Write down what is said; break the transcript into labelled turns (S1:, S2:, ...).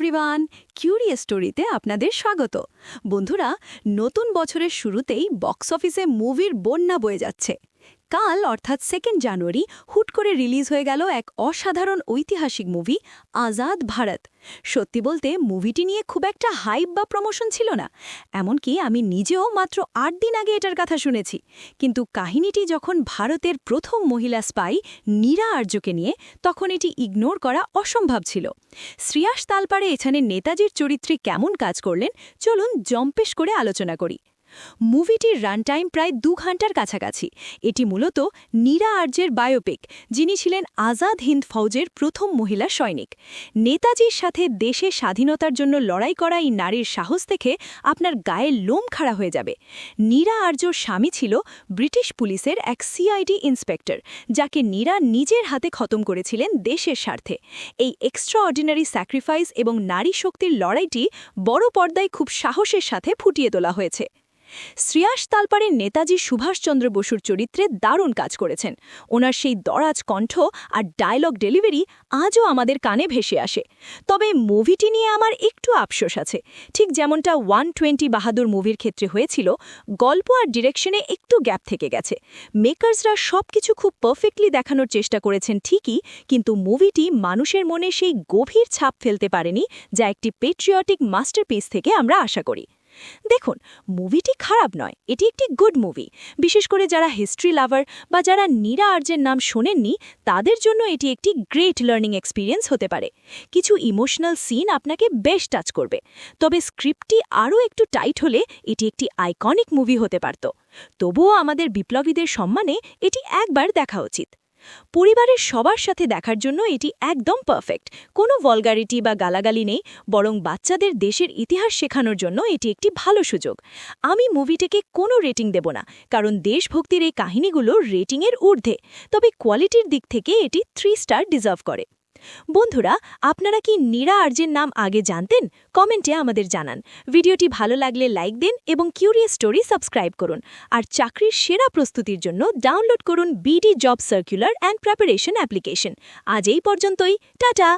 S1: Everyone, curious স্টোরিতে আপনাদের স্বাগত। বন্ধুরা, নতুন বছরের শুরুতেই বক্স অফিসে মুভির বন্যা বয়ে যাচ্ছে। কাল অর্থাৎ 2 জানুয়ারি হুট করে রিলিজ হয়ে গেল এক অসাধারণ ঐতিহাসিক মুভি আজাদ ভারত। সত্যি বলতে মুভিটি নিয়ে খুব একটা হাইপ বা প্রমোশন ছিল না, এমনকি আমি নিজেও মাত্র 8 দিন আগে এটার কথা শুনেছি। কিন্তু কাহিনীটি যখন ভারতের প্রথম মহিলা স্পাই নীরা আর্যকে নিয়ে, তখন এটি ইগনোর করা অসম্ভব ছিল। শ্রেয়াস তালপাড়ে এখানে নেতাজির চরিত্রে কেমন কাজ করলেন, চলুন জম্পেশ করে আলোচনা করি। মুভিটির রান টাইম প্রায় 2 ঘন্টার কাছাকাছি। এটি মূলত নীরা আর্যের বায়োপিক, যিনি ছিলেন আজাদ হিন্দ ফৌজের প্রথম মহিলা সৈনিক। নেতাজির সাথে দেশের স্বাধীনতার জন্য লড়াই করা এই নারীর সাহস দেখে আপনার গায়ে লোম খাড়া হয়ে যাবে। নীরা আর্যর স্বামী ছিল ব্রিটিশ পুলিশের এক সিআইডি ইন্সপেক্টর, যাকে নীরা নিজের হাতে খতম করেছিলেন দেশের স্বার্থে। এই এক্সট্রাঅর্ডিনারি স্যাক্রিফাইস এবং নারী শক্তির লড়াইটি বড় পর্দায় খুব সাহসের সাথে ফুটিয়ে তোলা হয়েছে। শ্রেয়াস তালপাড়ের নেতাজি সুভাষচন্দ্র বসুর চরিত্রে দারুণ কাজ করেছেন। ওনার সেই দরাজ কণ্ঠ আর ডায়লগ ডেলিভারি আজও আমাদের কানে ভেসে আসে। তবে মুভিটি নিয়ে আমার একটু আফসোস আছে। ঠিক যেমনটা 120 বাহাদুর মুভির ক্ষেত্রে হয়েছিল, গল্প আর ডিরেকশনে একটু গ্যাপ থেকে গেছে। মেকার্সরা সবকিছু খুব পারফেক্টলি দেখানোর চেষ্টা করেছেন ঠিকই, কিন্তু মুভিটি মানুষের মনে সেই গভীর ছাপ ফেলতে পারেনি, যা একটি পেট্রিয়টিক মাস্টারপিস থেকে আমরা আশা করি। দেখুন, মুভিটি খারাপ নয়, এটি একটি গুড মুভি। বিশেষ করে যারা হিস্ট্রি লাভার বা যারা নীরা আর্যের নাম শোনেননি, তাদের জন্য এটি একটি গ্রেট লার্নিং এক্সপিরিয়েন্স হতে পারে। কিছু ইমোশনাল সিন আপনাকে বেশ টাচ করবে, তবে স্ক্রিপ্টটি আরও একটু টাইট হলে এটি একটি আইকনিক মুভি হতে পারত। তবুও আমাদের বিপ্লবীদের সম্মানে এটি একবার দেখা উচিত। পরিবারের সবার সাথে দেখার জন্য এটি একদম পারফেক্ট। কোনো ভলগারিটি বা গালাগালি নেই, বরং বাচ্চাদের দেশের ইতিহাস শেখানোর জন্য এটি একটি ভালো সুযোগ। আমি মুভিটিকে কোনো রেটিং দেব না, কারণ দেশভক্তির এই কাহিনীগুলো রেটিংয়ের ঊর্ধ্বে, তবে কোয়ালিটির দিক থেকে এটি 3 স্টার ডিজার্ভ করে। বন্ধুরা, আপনারা কি নীরা আর্যের নাম আগে জানতেন? কমেন্টে আমাদের জানান। ভিডিওটি ভালো লাগলে লাইক দিন এবং কিউরিয়াস স্টোরি সাবস্ক্রাইব করুন। আর চাকরির সেরা প্রস্তুতির জন্য ডাউনলোড করুন BD job circular and preparation application. আজ এই পর্যন্তই, টাটা।